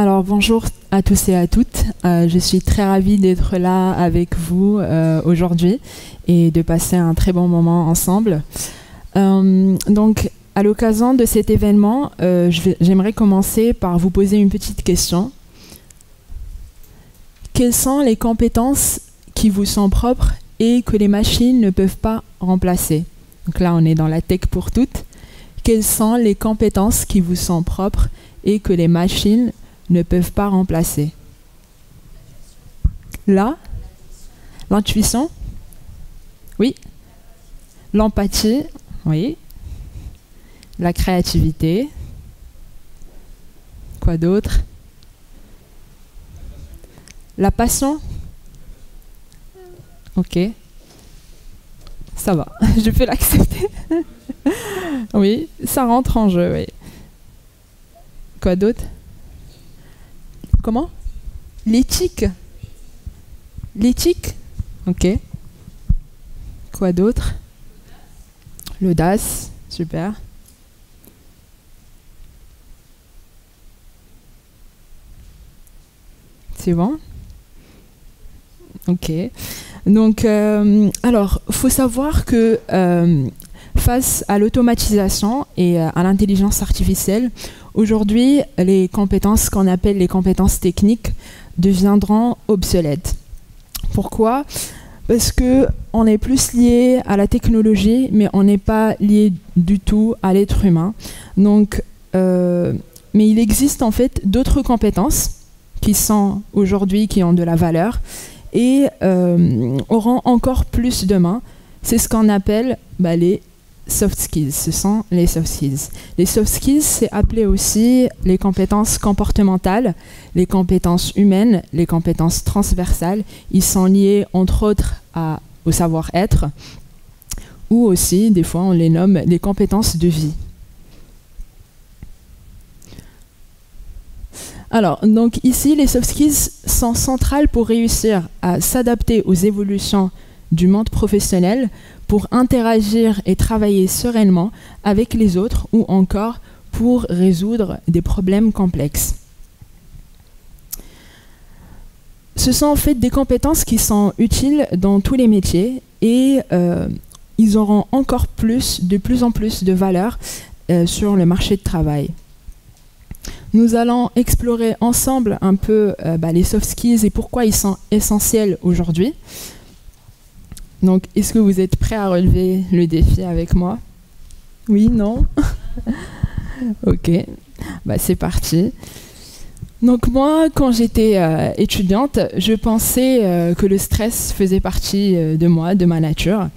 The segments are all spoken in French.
Alors bonjour à tous et à toutes, je suis très ravie d'être là avec vous aujourd'hui et de passer un très bon moment ensemble. Donc à l'occasion de cet événement, j'aimerais commencer par vous poser une petite question. Quelles sont les compétences qui vous sont propres et que les machines ne peuvent pas remplacer? Donc là on est dans la tech pour toutes. Quelles sont les compétences qui vous sont propres et que les machines ne peuvent pas remplacer? Là, l'intuition, oui. L'empathie, oui. La créativité. Quoi d'autre? La passion. Ok. Ça va, je peux l'accepter. Oui, ça rentre en jeu, oui. Quoi d'autre? Comment? L'éthique. L'éthique? Ok. Quoi d'autre? L'audace, super. C'est bon? Ok. Donc, alors, faut savoir que face à l'automatisation et à l'intelligence artificielle, aujourd'hui, les compétences qu'on appelle les compétences techniques deviendront obsolètes. Pourquoi? Parce qu'on est plus lié à la technologie, mais on n'est pas lié du tout à l'être humain. Donc, mais il existe en fait d'autres compétences qui sont aujourd'hui, qui ont de la valeur et auront encore plus demain. C'est ce qu'on appelle les soft skills, ce sont les soft skills. Les soft skills, c'est appelé aussi les compétences comportementales, les compétences humaines, les compétences transversales. Ils sont liés, entre autres, au savoir-être, ou aussi, des fois, on les nomme les compétences de vie. Alors, donc ici, les soft skills sont centrales pour réussir à s'adapter aux évolutions du monde professionnel, pour interagir et travailler sereinement avec les autres ou encore pour résoudre des problèmes complexes. Ce sont en fait des compétences qui sont utiles dans tous les métiers et ils auront encore de plus en plus de valeur sur le marché de travail. Nous allons explorer ensemble un peu les soft skills et pourquoi ils sont essentiels aujourd'hui. Donc, est-ce que vous êtes prêts à relever le défi avec moi? Oui, non? Ok, c'est parti. Donc moi, quand j'étais étudiante, je pensais que le stress faisait partie de moi, de ma nature.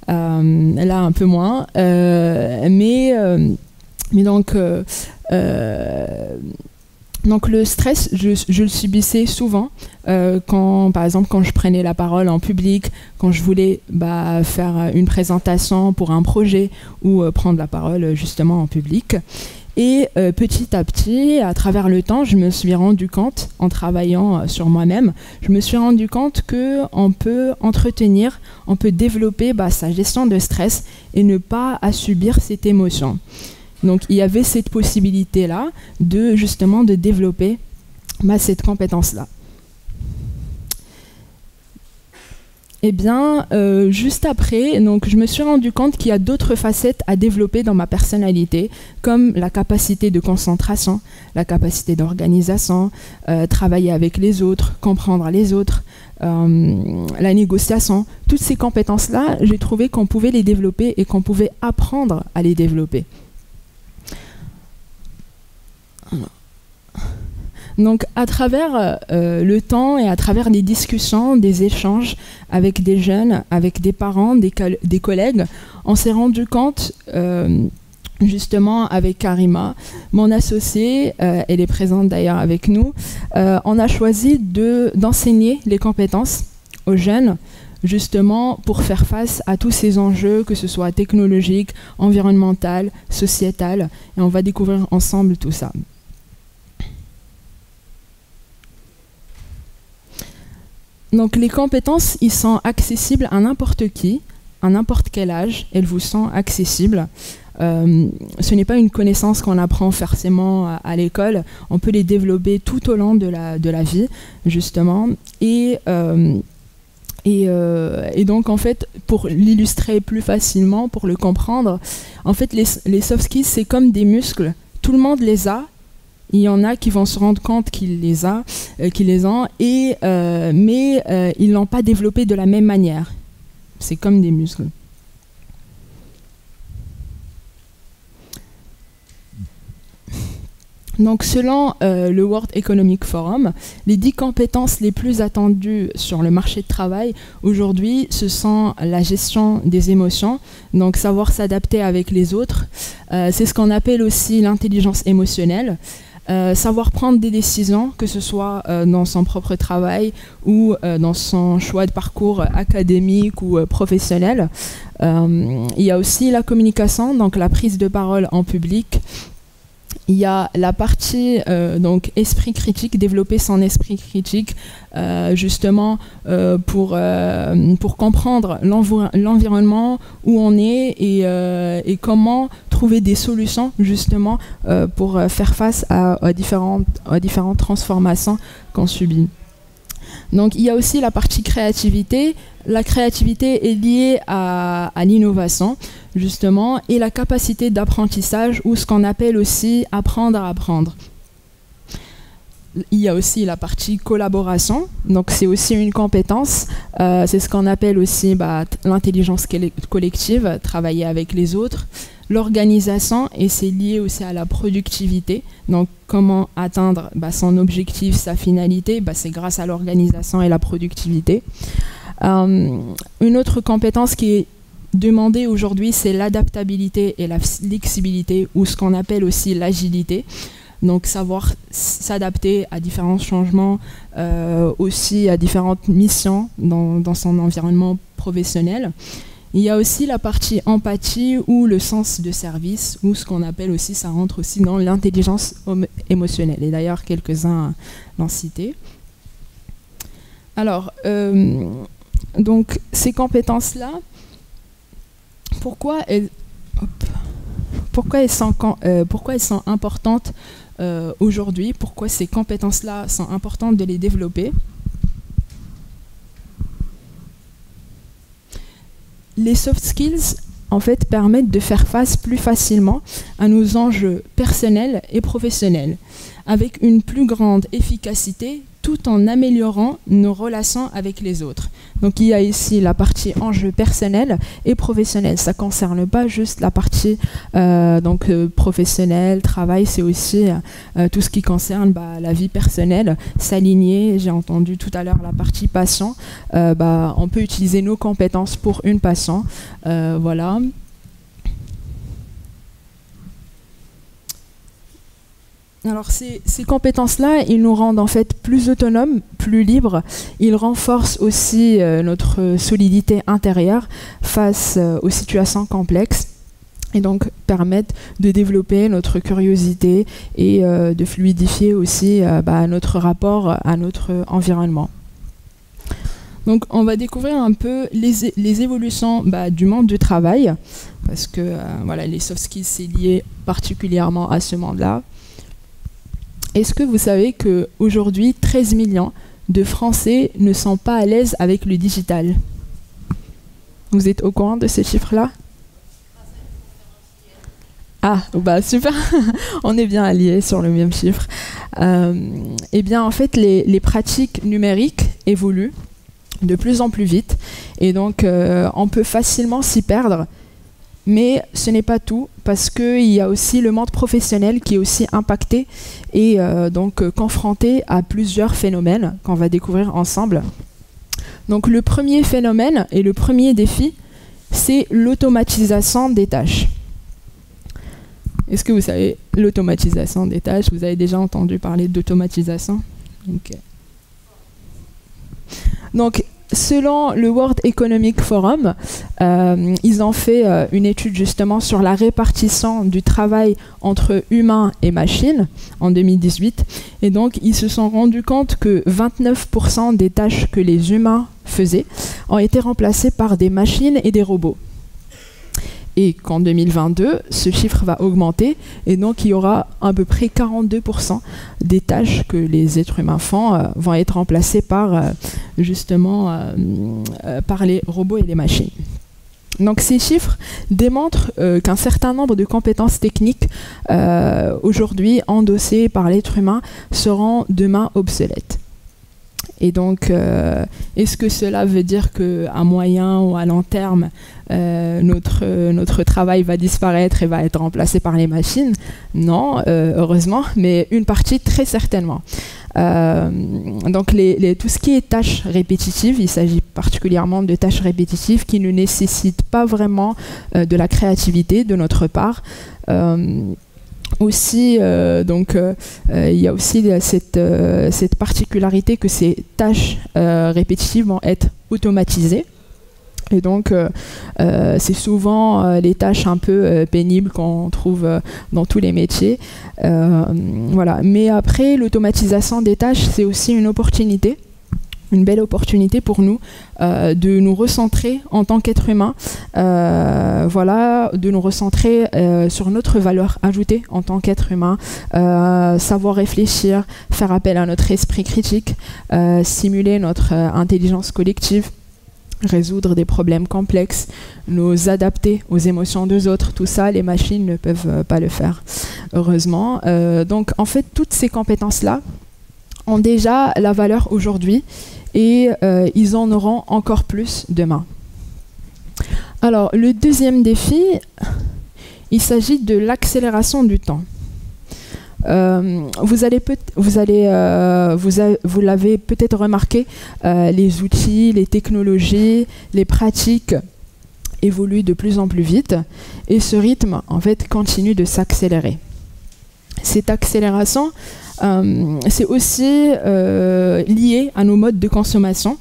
Là, un peu moins. Mais donc le stress, je le subissais souvent par exemple quand je prenais la parole en public, quand je voulais faire une présentation pour un projet ou prendre la parole justement en public. Et petit à petit, à travers le temps, je me suis rendu compte, en travaillant sur moi-même, je me suis rendu compte qu'on peut entretenir, on peut développer sa gestion de stress et ne pas à subir cette émotion. Donc il y avait cette possibilité-là justement de développer cette compétence-là. Et bien, juste après, donc, je me suis rendu compte qu'il y a d'autres facettes à développer dans ma personnalité, comme la capacité de concentration, la capacité d'organisation, travailler avec les autres, comprendre les autres, la négociation. Toutes ces compétences-là, j'ai trouvé qu'on pouvait les développer et qu'on pouvait apprendre à les développer. Donc, à travers le temps et à travers des discussions, des échanges avec des jeunes, avec des parents, des collègues, on s'est rendu compte, justement avec Karima, mon associée, elle est présente d'ailleurs avec nous, on a choisi d'enseigner les compétences aux jeunes, justement pour faire face à tous ces enjeux, que ce soit technologiques, environnementaux, sociétals, et on va découvrir ensemble tout ça. Donc les compétences, ils sont accessibles à n'importe qui, à n'importe quel âge, elles vous sont accessibles. ce n'est pas une connaissance qu'on apprend forcément à l'école. On peut les développer tout au long de la vie, justement. Et donc, en fait, pour l'illustrer plus facilement, pour le comprendre, en fait, les soft skills, c'est comme des muscles. Tout le monde les a. Il y en a qui vont se rendre compte qu'ils les ont, mais ils ne l'ont pas développé de la même manière. C'est comme des muscles. Donc, selon le World Economic Forum, les 10 compétences les plus attendues sur le marché de travail aujourd'hui, ce sont la gestion des émotions, donc savoir s'adapter avec les autres. C'est ce qu'on appelle aussi l'intelligence émotionnelle. Savoir prendre des décisions, que ce soit dans son propre travail ou dans son choix de parcours académique ou professionnel. Il y a aussi la communication, donc la prise de parole en public. Il y a la partie donc esprit critique, développer son esprit critique justement pour comprendre l'environnement où on est et comment trouver des solutions justement pour faire face à différentes transformations qu'on subit. Donc il y a aussi la partie créativité. La créativité est liée à l'innovation, justement, et la capacité d'apprentissage, ou ce qu'on appelle aussi apprendre à apprendre. Il y a aussi la partie collaboration, donc c'est aussi une compétence, c'est ce qu'on appelle aussi l'intelligence collective, travailler avec les autres, l'organisation, et c'est lié aussi à la productivité, donc comment atteindre son objectif, sa finalité, c'est grâce à l'organisation et la productivité. Une autre compétence qui est demandée aujourd'hui, c'est l'adaptabilité et la flexibilité, ou ce qu'on appelle aussi l'agilité. Donc savoir s'adapter à différents changements, aussi à différentes missions dans son environnement professionnel. Il y a aussi la partie empathie ou le sens de service, ou ce qu'on appelle aussi, ça rentre aussi dans l'intelligence émotionnelle. Et d'ailleurs, quelques-uns l'ont cité. Alors, donc ces compétences-là, pourquoi elles sont importantes aujourd'hui, pourquoi ces compétences-là sont importantes de les développer? Les soft skills, en fait, permettent de faire face plus facilement à nos enjeux personnels et professionnels, avec une plus grande efficacité, tout en améliorant nos relations avec les autres. Donc il y a ici la partie enjeux personnels et professionnels. Ça ne concerne pas juste la partie professionnelle, travail, c'est aussi tout ce qui concerne la vie personnelle, s'aligner. J'ai entendu tout à l'heure la partie passion. On peut utiliser nos compétences pour une passion. Voilà. Alors ces compétences-là, ils nous rendent en fait plus autonomes, plus libres. Ils renforcent aussi notre solidité intérieure face aux situations complexes et donc permettent de développer notre curiosité et de fluidifier aussi notre rapport à notre environnement. Donc on va découvrir un peu les évolutions du monde du travail, parce que les soft skills, c'est lié particulièrement à ce monde-là. Est-ce que vous savez qu'aujourd'hui, 13 millions de Français ne sont pas à l'aise avec le digital? Vous êtes au courant de ces chiffres-là? Ah, super, on est bien alliés sur le même chiffre. Eh bien, en fait, les pratiques numériques évoluent de plus en plus vite, et donc on peut facilement s'y perdre. Mais ce n'est pas tout, parce qu'il y a aussi le monde professionnel qui est aussi impacté et donc confronté à plusieurs phénomènes qu'on va découvrir ensemble. Donc le premier phénomène et le premier défi, c'est l'automatisation des tâches. Est-ce que vous savez l'automatisation des tâches? Vous avez déjà entendu parler d'automatisation? Donc, selon le World Economic Forum, ils ont fait une étude justement sur la répartition du travail entre humains et machines en 2018. Et donc, ils se sont rendus compte que 29% des tâches que les humains faisaient ont été remplacées par des machines et des robots. et qu'en 2022, ce chiffre va augmenter et donc il y aura à peu près 42% des tâches que les êtres humains font vont être remplacées par par les robots et les machines. Donc ces chiffres démontrent qu'un certain nombre de compétences techniques aujourd'hui endossées par l'être humain seront demain obsolètes. Et donc, est-ce que cela veut dire qu'à moyen ou à long terme, notre travail va disparaître et va être remplacé par les machines? Non, heureusement, mais une partie très certainement. Donc tout ce qui est tâches répétitives, il s'agit particulièrement de tâches répétitives qui ne nécessitent pas vraiment de la créativité de notre part. Aussi, il y a aussi cette particularité que ces tâches répétitives vont être automatisées. Et donc, c'est souvent les tâches un peu pénibles qu'on trouve dans tous les métiers. Voilà. Mais après, l'automatisation des tâches, c'est aussi une opportunité, une belle opportunité pour nous de nous recentrer en tant qu'être humain, voilà, de nous recentrer sur notre valeur ajoutée en tant qu'être humain, savoir réfléchir, faire appel à notre esprit critique, stimuler notre intelligence collective, résoudre des problèmes complexes, nous adapter aux émotions des autres. Tout ça, les machines ne peuvent pas le faire, heureusement. Donc, en fait, toutes ces compétences-là ont déjà la valeur aujourd'hui et ils en auront encore plus demain. Alors, le deuxième défi, il s'agit de l'accélération du temps. Vous l'avez peut-être remarqué, les outils, les technologies, les pratiques évoluent de plus en plus vite et ce rythme, en fait, continue de s'accélérer. Cette accélération, c'est aussi lié à nos modes de consommation,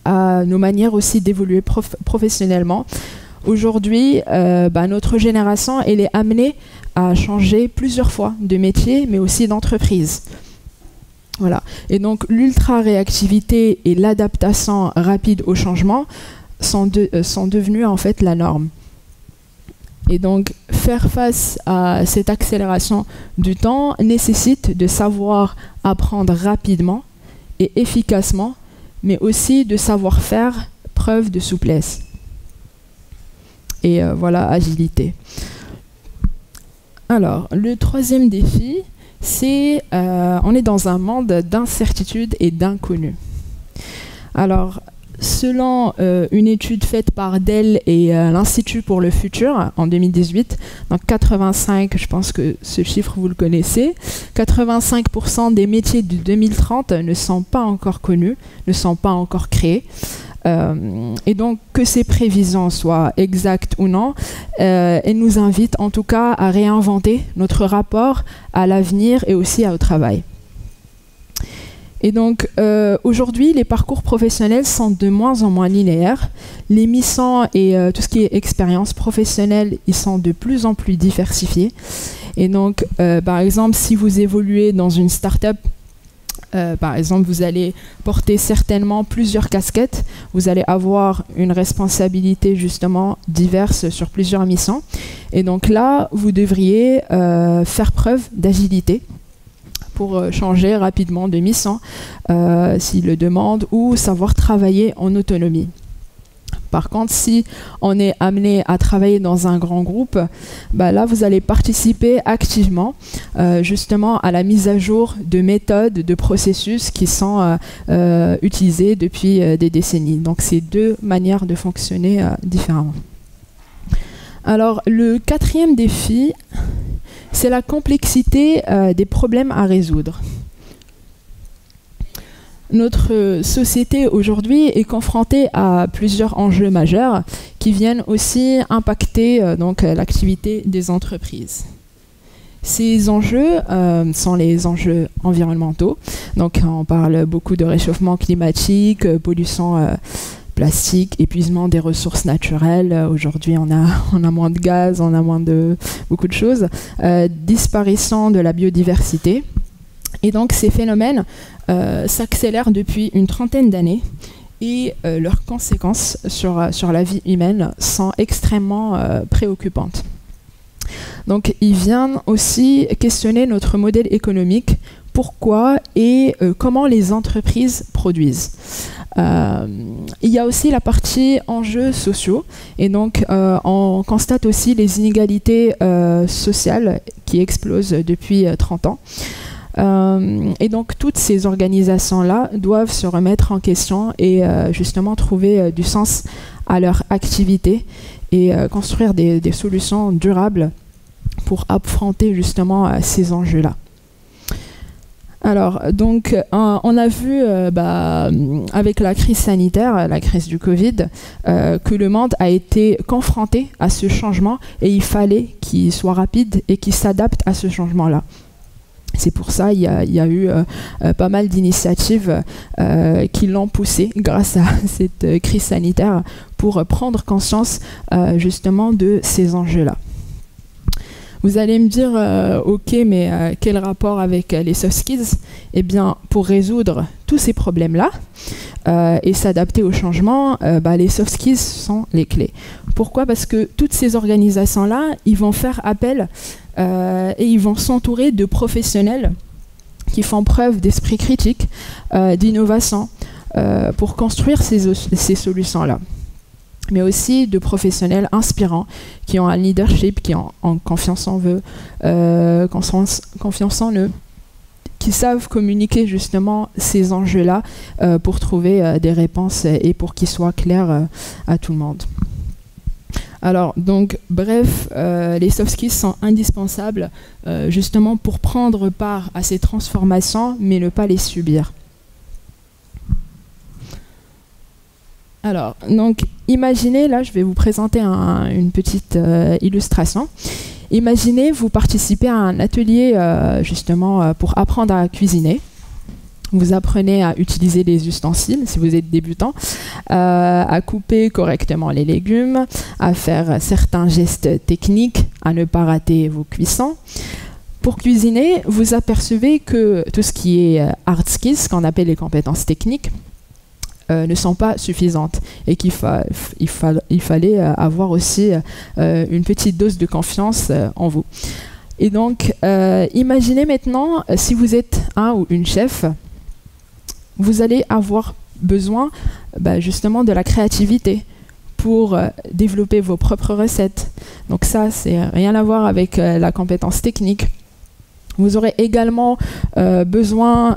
à nos manières aussi d'évoluer professionnellement. Aujourd'hui, notre génération, elle est amenée à changer plusieurs fois de métier, mais aussi d'entreprise. Voilà. Et donc, l'ultra-réactivité et l'adaptation rapide au changement sont devenus en fait la norme. Et donc, faire face à cette accélération du temps nécessite de savoir apprendre rapidement et efficacement, mais aussi de savoir faire preuve de souplesse. Et voilà, agilité. Alors, le troisième défi, c'est on est dans un monde d'incertitude et d'inconnu. Alors, selon une étude faite par Dell et l'Institut pour le futur en 2018, donc 85, je pense que ce chiffre vous le connaissez, 85% des métiers de 2030 ne sont pas encore connus, ne sont pas encore créés. Et donc, que ces prévisions soient exactes ou non, elles nous invitent en tout cas à réinventer notre rapport à l'avenir et aussi au travail. Et donc, aujourd'hui, les parcours professionnels sont de moins en moins linéaires. Les missions et tout ce qui est expérience professionnelle, ils sont de plus en plus diversifiés. Et donc, par exemple, si vous évoluez dans une start-up, par exemple, vous allez porter certainement plusieurs casquettes. Vous allez avoir une responsabilité justement diverse sur plusieurs missions. Et donc là, vous devriez faire preuve d'agilité pour changer rapidement de mission s'il le demande ou savoir travailler en autonomie. Par contre, si on est amené à travailler dans un grand groupe, là, vous allez participer activement justement à la mise à jour de méthodes, de processus qui sont utilisés depuis des décennies. Donc, c'est deux manières de fonctionner différemment. Alors, le quatrième défi, c'est la complexité des problèmes à résoudre. Notre société aujourd'hui est confrontée à plusieurs enjeux majeurs qui viennent aussi impacter l'activité des entreprises. Ces enjeux sont les enjeux environnementaux. Donc on parle beaucoup de réchauffement climatique, pollution plastique, épuisement des ressources naturelles. Aujourd'hui on a moins de gaz, on a moins de beaucoup de choses. Disparition de la biodiversité. Et donc ces phénomènes s'accélèrent depuis une trentaine d'années et leurs conséquences sur la vie humaine sont extrêmement préoccupantes. Donc, il vient aussi questionner notre modèle économique, pourquoi et comment les entreprises produisent. Il y a aussi la partie enjeux sociaux, et donc on constate aussi les inégalités sociales qui explosent depuis 30 ans. Et donc toutes ces organisations-là doivent se remettre en question et justement trouver du sens à leur activité et construire des solutions durables pour affronter justement ces enjeux-là. Alors, donc, on a vu avec la crise sanitaire, la crise du Covid, que le monde a été confronté à ce changement et il fallait qu'il soit rapide et qu'il s'adapte à ce changement-là. C'est pour ça qu'il y a eu pas mal d'initiatives qui l'ont poussé grâce à cette crise sanitaire pour prendre conscience justement de ces enjeux-là. Vous allez me dire, ok, mais quel rapport avec les soft skills? Eh bien, pour résoudre tous ces problèmes-là et s'adapter au changement, les soft skills sont les clés. Pourquoi? Parce que toutes ces organisations-là, ils vont faire appel et ils vont s'entourer de professionnels qui font preuve d'esprit critique, d'innovation, pour construire ces solutions-là. Mais aussi de professionnels inspirants qui ont un leadership, qui ont confiance en eux, confiance en eux, qui savent communiquer justement ces enjeux-là pour trouver des réponses et pour qu'ils soient clairs à tout le monde. Alors, donc, bref, les soft skills sont indispensables justement pour prendre part à ces transformations, mais ne pas les subir. Alors, donc, imaginez, là, je vais vous présenter une petite illustration. Imaginez, vous participez à un atelier, justement, pour apprendre à cuisiner. Vous apprenez à utiliser les ustensiles, si vous êtes débutant, à couper correctement les légumes, à faire certains gestes techniques, à ne pas rater vos cuissons. Pour cuisiner, vous apercevez que tout ce qui est hard skills, ce qu'on appelle les compétences techniques, ne sont pas suffisantes et qu'il fallait avoir aussi une petite dose de confiance en vous. Et donc, imaginez maintenant, si vous êtes un ou une chef, vous allez avoir besoin justement de la créativité pour développer vos propres recettes. Donc ça, c'est rien à voir avec la compétence technique. Vous aurez également besoin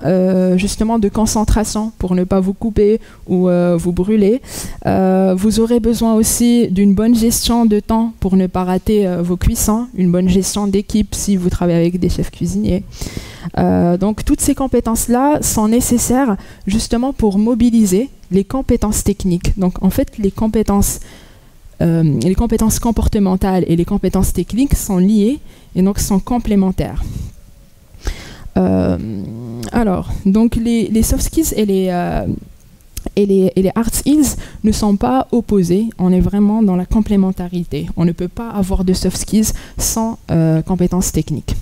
justement de concentration pour ne pas vous couper ou vous brûler. Vous aurez besoin aussi d'une bonne gestion de temps pour ne pas rater vos cuissons, une bonne gestion d'équipe si vous travaillez avec des chefs cuisiniers. Donc toutes ces compétences-là sont nécessaires justement pour mobiliser les compétences techniques. Donc en fait, les compétences comportementales et les compétences techniques sont liées et donc sont complémentaires. Alors, donc les soft skills et les hard skills ne sont pas opposés, on est vraiment dans la complémentarité. On ne peut pas avoir de soft skills sans compétences techniques.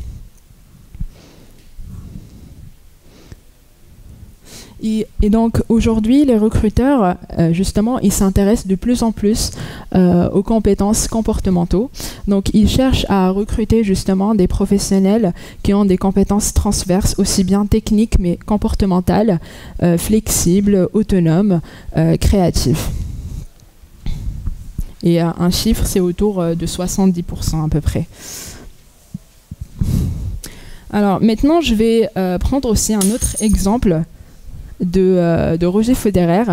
Et donc aujourd'hui, les recruteurs, justement, ils s'intéressent de plus en plus aux compétences comportementaux. Donc ils cherchent à recruter justement des professionnels qui ont des compétences transverses, aussi bien techniques mais comportementales, flexibles, autonomes, créatifs. Et un chiffre, c'est autour de 70% à peu près. Alors maintenant, je vais prendre aussi un autre exemple de Roger Federer,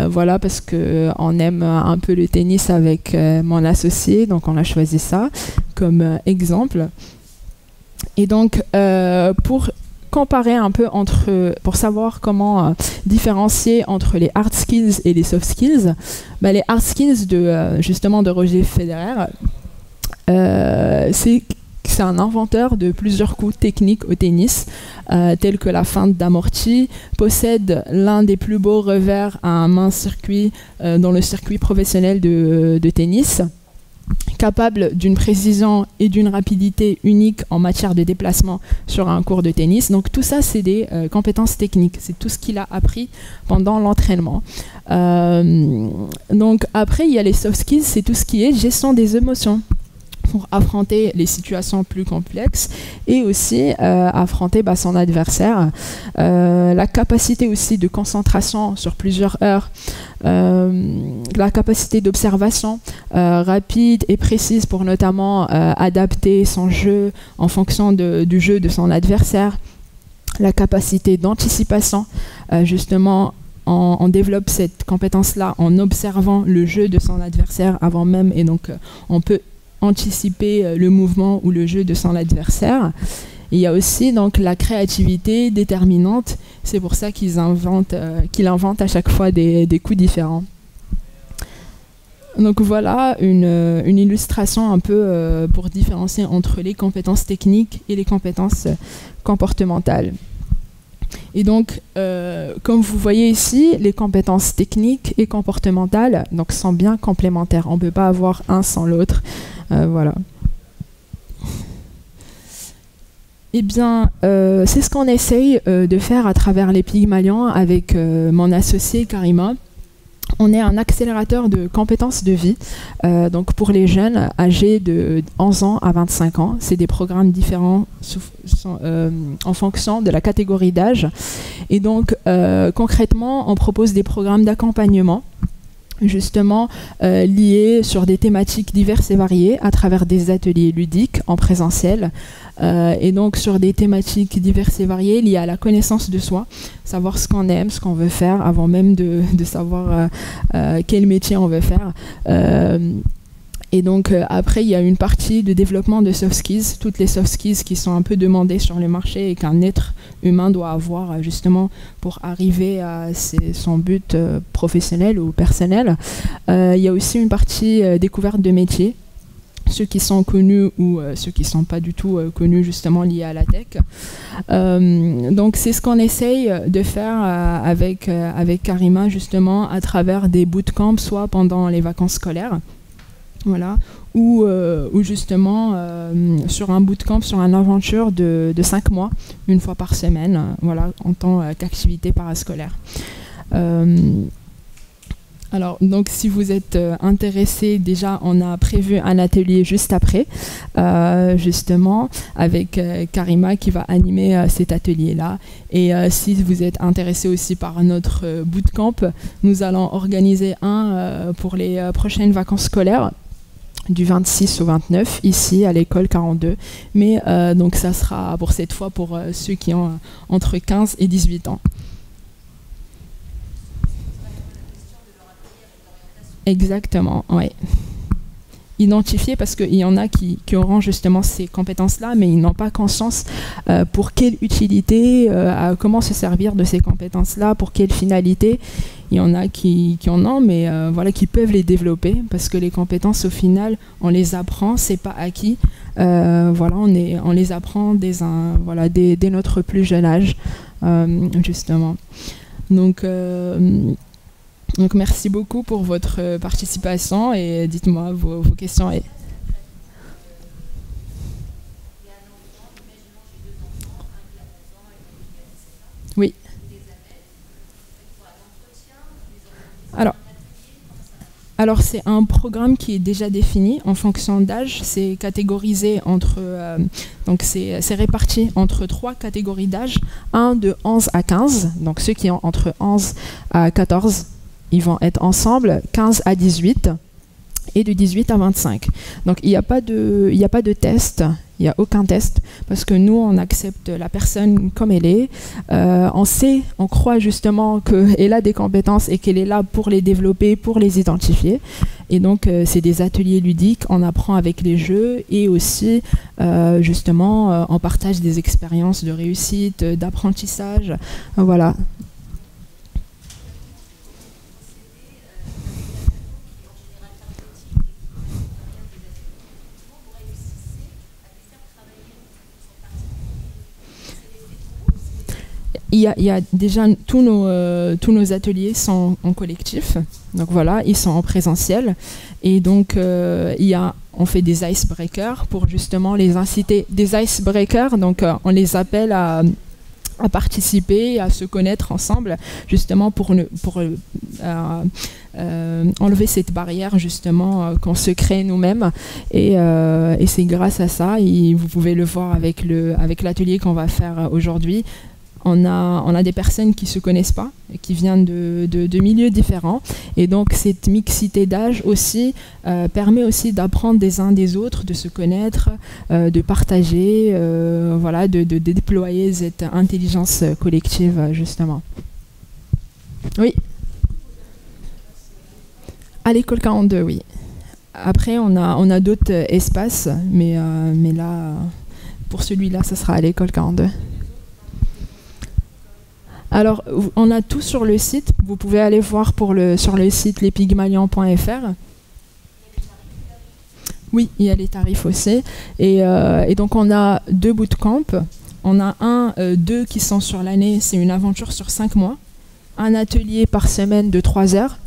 voilà, parce qu'on aime un peu le tennis avec mon associé, donc on a choisi ça comme exemple. Et donc pour comparer un peu pour savoir comment différencier entre les hard skills et les soft skills, les hard skills justement de Roger Federer, c'est un inventeur de plusieurs coups techniques au tennis, tels que la feinte d'amorti, possède l'un des plus beaux revers à un mince circuit dans le circuit professionnel de tennis, capable d'une précision et d'une rapidité unique en matière de déplacement sur un court de tennis. Donc tout ça, c'est des compétences techniques. C'est tout ce qu'il a appris pendant l'entraînement. Donc après, il y a les soft skills, c'est tout ce qui est gestion des émotions pour affronter les situations plus complexes et aussi affronter son adversaire. La capacité aussi de concentration sur plusieurs heures, la capacité d'observation rapide et précise pour notamment adapter son jeu en fonction du jeu de son adversaire, la capacité d'anticipation, justement on développe cette compétence-là en observant le jeu de son adversaire avant même, et donc on peut anticiper le mouvement ou le jeu de son adversaire. Il y a aussi donc la créativité déterminante. C'est pour ça qu'il invente à chaque fois des coups différents. Donc voilà une illustration un peu pour différencier entre les compétences techniques et les compétences comportementales. Et donc, comme vous voyez ici, les compétences techniques et comportementales donc, sont bien complémentaires. On ne peut pas avoir un sans l'autre. Voilà. Eh bien, c'est ce qu'on essaye de faire à travers les Pygmalions avec mon associé Karima. On est un accélérateur de compétences de vie, donc pour les jeunes âgés de 11 ans à 25 ans. C'est des programmes différents en fonction de la catégorie d'âge. Et donc, concrètement, on propose des programmes d'accompagnement justement liés sur des thématiques diverses et variées à travers des ateliers ludiques en présentiel et donc sur des thématiques diverses et variées liées à la connaissance de soi, savoir ce qu'on aime, ce qu'on veut faire avant même de savoir quel métier on veut faire. Et donc après, il y a une partie de développement de soft skills, toutes les soft skills qui sont un peu demandées sur le marché et qu'un être humain doit avoir justement pour arriver à son but professionnel ou personnel. Il y a aussi une partie découverte de métiers, ceux qui sont connus ou ceux qui ne sont pas du tout connus justement liés à la tech. Donc c'est ce qu'on essaye de faire avec Karima justement à travers des bootcamps, soit pendant les vacances scolaires, voilà, ou justement sur un bootcamp, sur une aventure de 5 mois, une fois par semaine, voilà, en tant qu'activité parascolaire. Alors, donc, si vous êtes intéressé, déjà, on a prévu un atelier juste après, justement, avec Karima qui va animer cet atelier-là. Et si vous êtes intéressé aussi par notre bootcamp, nous allons organiser un pour les prochaines vacances scolaires, du 26 au 29, ici à l'école 42. Mais donc ça sera pour cette fois pour ceux qui ont entre 15 et 18 ans. Exactement, oui. Identifier, parce qu'il y en a qui auront justement ces compétences-là, mais ils n'ont pas conscience pour quelle utilité, comment se servir de ces compétences-là, pour quelle finalité. Il y en a qui en ont, mais voilà, qui peuvent les développer, parce que les compétences, au final, on les apprend, c'est pas acquis. Voilà, on les apprend dès notre plus jeune âge, justement. Donc merci beaucoup pour votre participation et dites-moi vos questions. Oui. Alors c'est un programme qui est déjà défini en fonction d'âge. C'est catégorisé entre, donc c'est réparti entre 3 catégories d'âge. Un de 11 à 15, donc ceux qui ont entre 11 à 14, ils vont être ensemble, 15 à 18 et de 18 à 25. Donc il n'y a pas de test, il n'y a aucun test, parce que nous, on accepte la personne comme elle est. On croit justement qu'elle a des compétences et qu'elle est là pour les développer, pour les identifier. Et donc, c'est des ateliers ludiques, on apprend avec les jeux et aussi, justement, on partage des expériences de réussite, d'apprentissage. Voilà. Il y a déjà tous nos ateliers sont en collectif, donc voilà, ils sont en présentiel, et donc il y a on fait des icebreakers pour justement les inciter. Des icebreakers, donc on les appelle à participer, à se connaître ensemble, justement pour enlever cette barrière justement qu'on se crée nous-mêmes. Et c'est grâce à ça, et vous pouvez le voir avec l'atelier qu'on va faire aujourd'hui. On a des personnes qui ne se connaissent pas, qui viennent de milieux différents. Et donc, cette mixité d'âge aussi permet aussi d'apprendre des uns des autres, de se connaître, de partager, voilà, de déployer cette intelligence collective, justement. Oui. À l'école 42, oui. Après, on a d'autres espaces, mais là, pour celui-là, ce sera à l'école 42. Alors, on a tout sur le site. Vous pouvez aller voir sur le site lespygmalions.fr. Oui, il y a les tarifs aussi. Et donc, on a 2 bootcamps. On a 2 qui sont sur l'année. C'est une aventure sur 5 mois. Un atelier par semaine de 3 heures.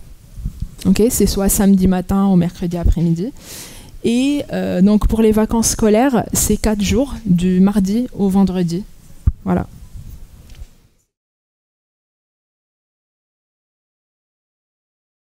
Okay, c'est soit samedi matin ou mercredi après-midi. Et donc, pour les vacances scolaires, c'est 4 jours, du mardi au vendredi. Voilà.